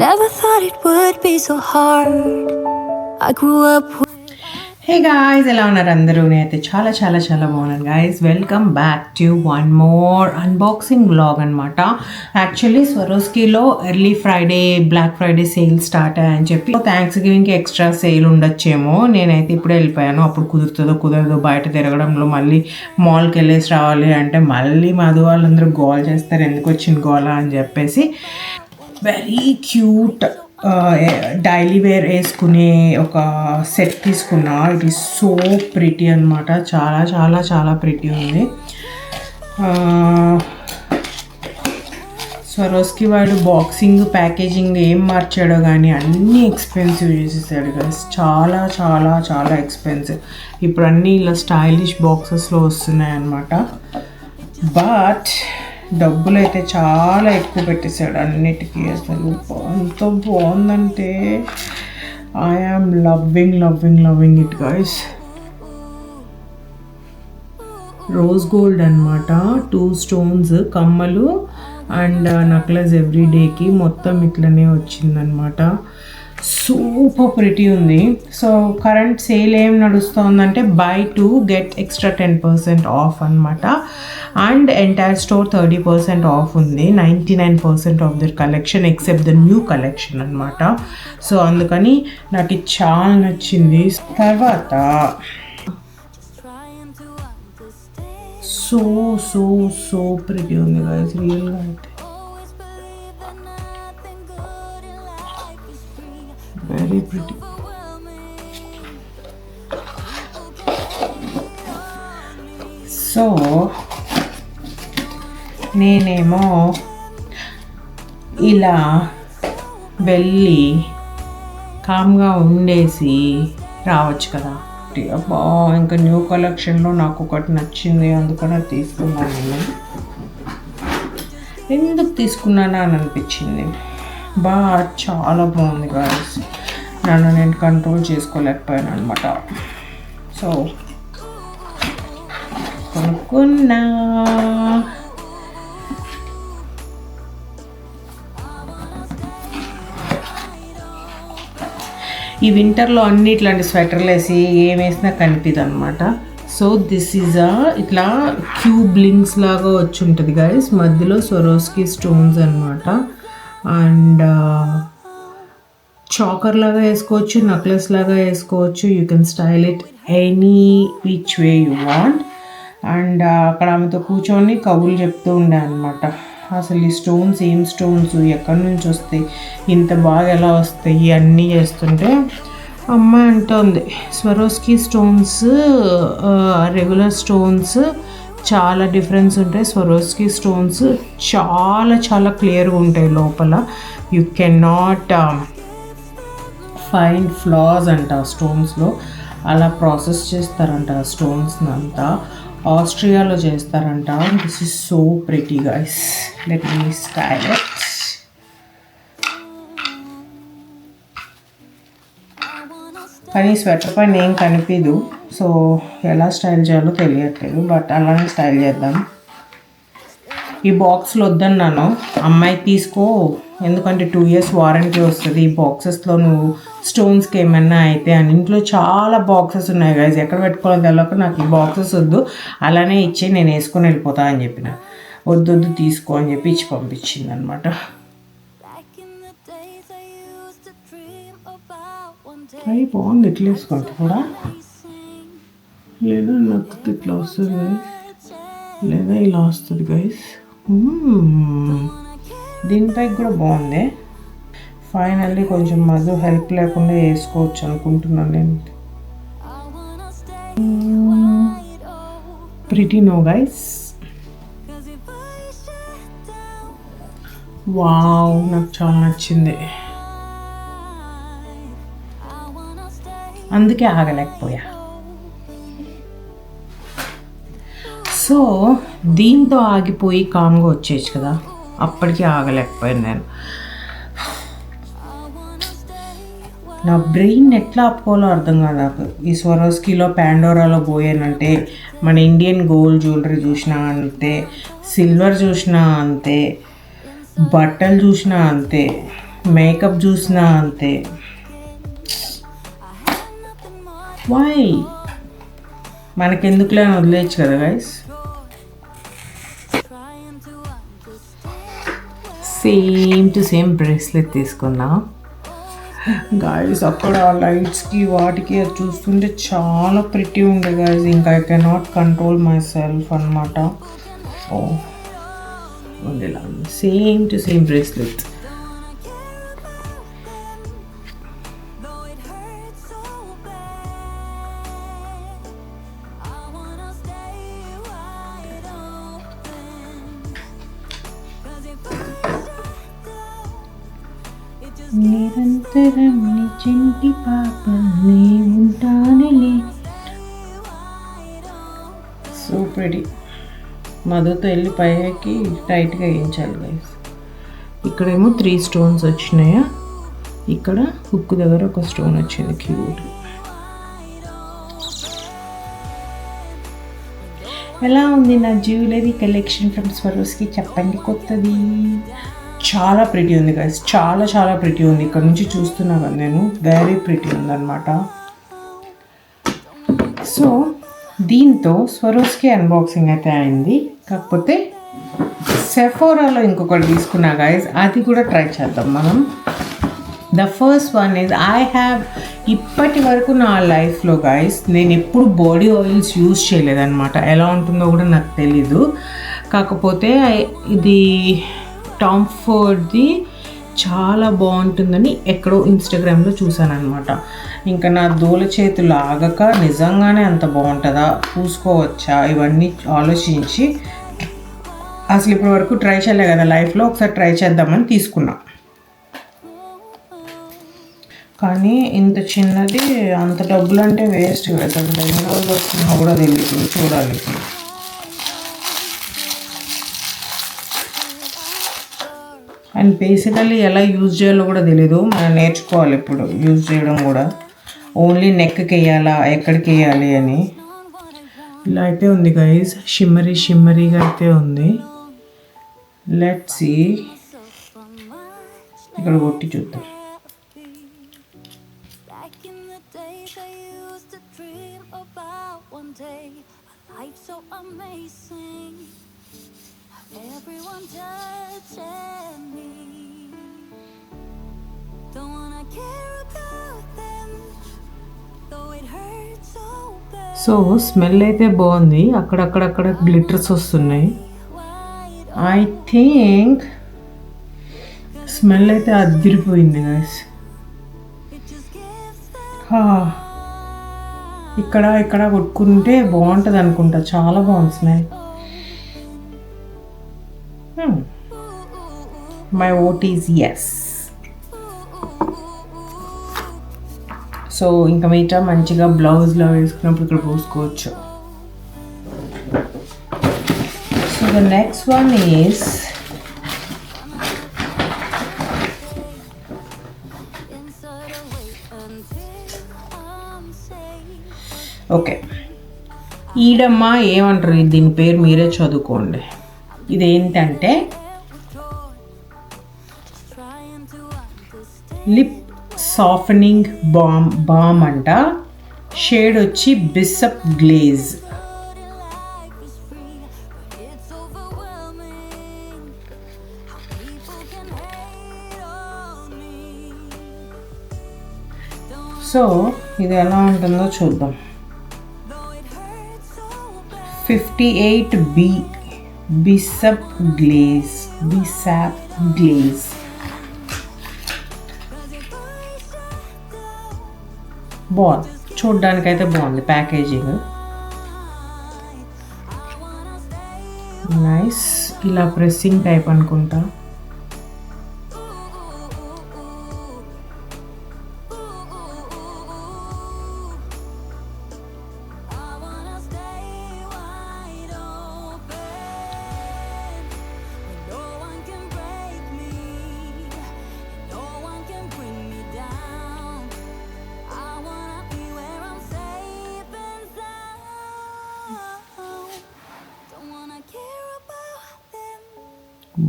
Never thought it would be so hard. I grew up with hey guys, ఎలా ఉన్నారు అందరూ? నేనైతే చాలా చాలా చాలా బాగున్నాను guys. Welcome back to one more unboxing vlog అనమాట. యాక్చువల్లీ స్వరోస్కీలో early Friday black Friday sale start అయ్యాయని చెప్పి థ్యాంక్స్ గివింగ్కి ఎక్స్ట్రా సేల్ ఉండొచ్చేమో. నేనైతే ఇప్పుడే వెళ్ళిపోయాను. అప్పుడు కుదరదో బయట తిరగడంలో మళ్ళీ మాల్కి వెళ్ళేసి రావాలి అంటే మళ్ళీ మధు వాళ్ళందరూ గోల్ చేస్తారు, ఎందుకు వచ్చింది గోల అని చెప్పేసి వెరీ క్యూట్ డైలీ వేర్ వేసుకునే ఒక సెట్ తీసుకున్నా. ఇట్ ఈస్ సో ప్రిటీ అనమాట. చాలా చాలా చాలా ప్రిటీ ఉంది. స్వరోస్కి వాడు బాక్సింగ్ ప్యాకేజింగ్ ఏం మార్చాడో కానీ అన్నీ ఎక్స్పెన్సివ్ చేసేసాడు గైస్. చాలా చాలా చాలా ఎక్స్పెన్సివ్. ఇప్పుడు అన్నీ ఇలా స్టైలిష్ బాక్సెస్లో వస్తున్నాయి అన్నమాట. బట్ డబ్బులు అయితే చాలా ఎక్కువ పెట్టేశాడు అన్నిటికీ. అసలు ఎంత బాగుందంటే I am loving it guys. Rose gold అనమాట. 2 స్టోన్స్ కమ్మలు అండ్ నెక్లెస్ ఎవ్రీడేకి మొత్తం ఇట్లనే వచ్చిందనమాట. సూపర్ ప్రిటీ ఉంది. సో కరెంట్ సేల్ ఏం నడుస్తుందంటే buy 2 get extra 10% ఆఫ్ అనమాట. అండ్ ఎంటైర్ స్టోర్ 30% ఆఫ్ ఉంది. 99% of their collection except the new collection అనమాట. సో అందుకని నాకు ఇది చాలా నచ్చింది. తర్వాత సో సో సో ప్రిటీ ఉంది గైస్, రియల్గా అయితే వెరీ ప్రిటీ. సో నేనేమో ఇలా వెళ్ళి కామ్గా ఉండేసి రావచ్చు కదా. అబ్బా, ఇంకా న్యూ కలెక్షన్లో నాకు ఒకటి నచ్చింది, అందుకనే తీసుకున్నాను. నేను ఎందుకు తీసుకున్నానా అని అనిపించింది. చాలా బాగుంది గాయ్స్. నన్ను నేను కంట్రోల్ చేసుకోలేకపోయాను అనమాట. సో కొనుక్కున్నా. ఈ వింటర్లో అన్ని ఇట్లాంటి స్వెటర్లు వేసి ఏం వేసినా కనిపిదు అనమాట. సో దిస్ ఈజ్ ఇట్లా క్యూబ్ లింక్స్ లాగా వచ్చి ఉంటుంది గైస్. మధ్యలో స్వరోస్కీ స్టోన్స్ అనమాట. అండ్ చాకర్ లాగా వేసుకోవచ్చు, నెక్లెస్ లాగా వేసుకోవచ్చు. You can style it any which way you want. And అక్కడ ఆమెతో కూర్చొని కబుర్లు చెప్తూ ఉండే అనమాట. అసలు ఈ స్టోన్స్ ఏం స్టోన్స్, ఎక్కడి నుంచి వస్తాయి, ఇంత బాగా ఎలా వస్తాయి అన్నీ చేస్తుంటే అమ్మాయి అంటుంది స్వరోస్కీ స్టోన్స్ రెగ్యులర్ స్టోన్స్ చాలా డిఫరెన్స్ ఉంటాయి. స్వరోస్కీ స్టోన్స్ చాలా చాలా క్లియర్గా ఉంటాయి లోపల. You can not find floss అంట స్టోన్స్లో. అలా ప్రాసెస్ చేస్తారంట స్టోన్స్ని అంతా. ఆస్ట్రియాలో చేస్తారంట. This is so pretty guys. Let me style it. కానీ స్వెటర్ పైన ఏం కనిపించదు. సో ఎలా స్టైల్ చేయాలో తెలియట్లేదు, బట్ అలానే స్టైల్ చేద్దాం. ఈ బాక్స్లో వద్దన్నాను, అమ్మాయి తీసుకో ఎందుకంటే 2 years వారంటీ వస్తుంది ఈ బాక్సెస్లో, నువ్వు స్టోన్స్కి ఏమన్నా అయితే అని. ఇంట్లో చాలా బాక్సెస్ ఉన్నాయి గైస్, ఎక్కడ పెట్టుకోవాలో తెలియక నాకు ఈ బాక్సెస్ వద్దు, అలానే ఇచ్చి నేను వేసుకొని వెళ్ళిపోతా అని చెప్పిన. వద్దు తీసుకో అని చెప్పి ఇచ్చి పంపించింది అనమాట. అవి బాగుంది. ఇట్లా వేసుకుంటా కూడా, లేదా నాకు ఇట్లా వస్తుంది గైస్, లేదా ఇలా వస్తుంది గైస్. దీనిపై కూడా బాగుంది. ఫైనల్లీ కొంచెం మధు హెల్ప్ లేకుండా వేసుకోవచ్చు అనుకుంటున్నాను నేను. Pretty no guys. వావ్, నాకు చాలా నచ్చింది, అందుకే ఆగలేకపోయా. సో దీంతో ఆగిపోయి కామ్గా వచ్చేయచ్చు కదా, అప్పటికి ఆగలేకపోయాను నేను. నా బ్రెయిన్ ఎట్లా ఆపుకోవాలో అర్థం కాదు నాకు. ఈ స్వరోస్కీలో పాండోరాలో పోయానంటే మన ఇండియన్ గోల్డ్ జ్యువెలరీ చూసినా అంతే, సిల్వర్ చూసినా అంతే, బట్టలు చూసినా అంతే. మేకప్ చూసినా అంతే. వై మనకెందుకులే అని వదిలేయచ్చు కదా guys. Same to same bracelet తీసుకున్నా గాయస్. అక్కడ లైట్స్కి వాటికి అది చూస్తుంటే చాలా ప్రిటీ ఉండే గాయస్. ఇంకా I cannot control my self అనమాట. ఓ ఉండేలా సేమ్ టు సేమ్ బ్రేస్లెట్. నిరంతరం నీ చెంటి పాపలే ఉంటానులే. So pretty. మధుతో వెళ్ళి పైకి టైట్గా వేయించాలి గైస్. ఇక్కడేమో 3 స్టోన్స్ వచ్చినాయా, ఇక్కడ హుక్ దగ్గర ఒక స్టోన్ వచ్చింది క్యూట్. ఎలా ఉంది నా జ్యువెలరీ కలెక్షన్ ఫ్రమ్ స్వరోస్కి చెప్పండి కొత్తది. చాలా ప్రిటీ ఉంది గైస్, చాలా చాలా ప్రిటీ ఉంది. ఇక్కడ నుంచి చూస్తున్నా కదా నేను, వెరీ ప్రిటీ ఉందన్నమాట. సో దీంతో స్వరోస్కి అన్బాక్సింగ్ అయితే అయింది. కాకపోతే సెఫోరాలో ఇంకొకటి తీసుకున్నా గైస్, అది కూడా ట్రై చేద్దాం మనం. The first one is I have ఇప్పటి వరకు నా లైఫ్లో గైస్ నేను ఎప్పుడు బాడీ ఆయిల్స్ యూజ్ చేయలేదన్నమాట. ఎలా ఉంటుందో కూడా నాకు తెలీదు. కాకపోతే ఇది టామ్ ఫోర్డ్ది చాలా బాగుంటుందని ఎక్కడో ఇన్స్టాగ్రామ్లో చూసాను అనమాట. ఇంకా నా దూల చేతులు ఆగక నిజంగానే అంత బాగుంటుందా, పూసుకోవచ్చా, ఇవన్నీ ఆలోచించి అసలు ఇప్పటి వరకు ట్రై చేయలే కదా లైఫ్లో, ఒకసారి ట్రై చేద్దామని తీసుకున్నా. కానీ ఇంత చిన్నది అంత డబ్బులు అంటే వేస్ట్ కదా. ఎన్ని రోజులు వస్తున్నా కూడా తెలియదు, చూడాలి. అండ్ బేసికల్లీ ఎలా యూజ్ చేయాలో కూడా తెలీదు, మనం నేర్చుకోవాలి ఇప్పుడు యూజ్ చేయడం కూడా. ఓన్లీ నెక్కి వేయాలా, ఎక్కడికి వేయాలి అని. ఇలా అయితే ఉంది గైజ్, షిమ్మరీగా అయితే ఉంది. లెట్స్ సీ, ఇక్కడ కొట్టి చూద్దాం. Everyone touching me, don't wanna care about them, though it hurts so bad. So smell అయితే బాగుంది, అక్కడక్కడ గ్లిటర్స్ వస్తున్నాయి. ఐ థింక్ స్మెల్ అయితే అదిరిపోయింది గైస్. ఇక్కడ కొట్టుకుంటే బాగుంటుంది అనుకుంటా, చాలా బాగుంది smell. My vote is yes. So ఇంకా మీట మంచిగా బ్లౌజ్లో వేసుకున్నప్పుడు ఇక్కడ పూసుకోవచ్చు. So the next one is okay, ఈడమ్మా ఏమంటారు దీని పేరు, మీరే చదువుకోండి. ఇదేంటంటే లిప్ సాఫ్టనింగ్ బామ్ అంట. షేడ్ వచ్చి బిషప్ గ్లేజ్. సో ఇది ఎలా ఉంటుందో చూద్దాం. 58B bishop glaze. బాగుంది, చూడ్డానికైతే బాగుంది ప్యాకేజింగ్. నైస్. ఇలా ప్రెస్సింగ్ టైప్ అనుకుంటా.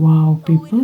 Wow, people.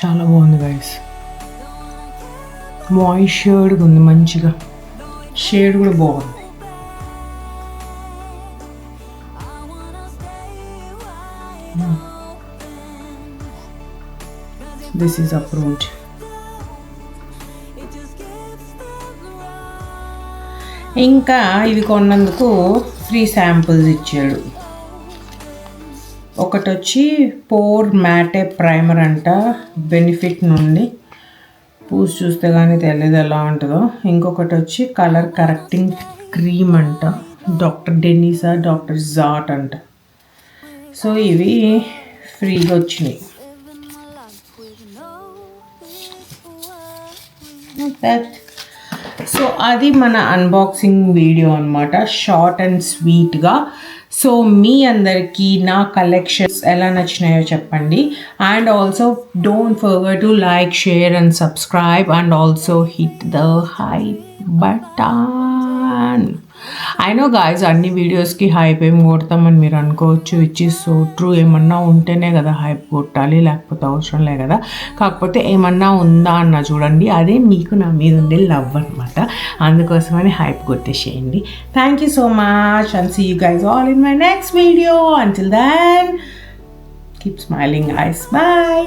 చాలా బాగుంది గైస్. మాయిశ్చర్డ్గా ఉంది మంచిగా, షేడ్ కూడా బాగుంది. This is approved. ఇంకా ఇది కొన్నందుకు ఫ్రీ శాంపుల్స్ ఇచ్చాడు. ఒకటి వచ్చి పోర్ మ్యాటే ప్రైమర్ అంట, బెనిఫిట్ నుండి. పూసి చూస్తే కానీ తెలియదు ఎలా ఉంటుందో. ఇంకొకటి వచ్చి కలర్ కరెక్టింగ్ క్రీమ్ అంట, డాక్టర్ డెనిసా డాక్టర్ జాట్ అంట. సో ఇవి ఫ్రీగా వచ్చినాయి. సో అది మన అన్బాక్సింగ్ వీడియో అనమాట, షార్ట్ అండ్ స్వీట్గా. సో మీ అందరికీ నా కలెక్షన్స్ ఎలా నచ్చినాయో చెప్పండి. And also don't forget to like, share and subscribe and also hit the hype button. I know guys, అన్ని వీడియోస్కి హైప్ ఏం కొడతామని మీరు అనుకోవచ్చు, విచ్ ఈస్ సో ట్రూ. ఏమన్నా ఉంటేనే కదా హైప్ కొట్టాలి, లేకపోతే అవసరం లే కదా. కాకపోతే ఏమన్నా ఉందా అన్న చూడండి, అదే మీకు నా మీద ఉండే లవ్ అనమాట. అందుకోసమని హైప్ కొట్టేసేయండి. Thank you so much and see you guys all in my next video. Until then keep smiling guys. Bye.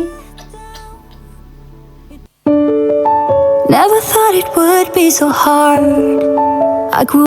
Never thought it would be so hard. I grew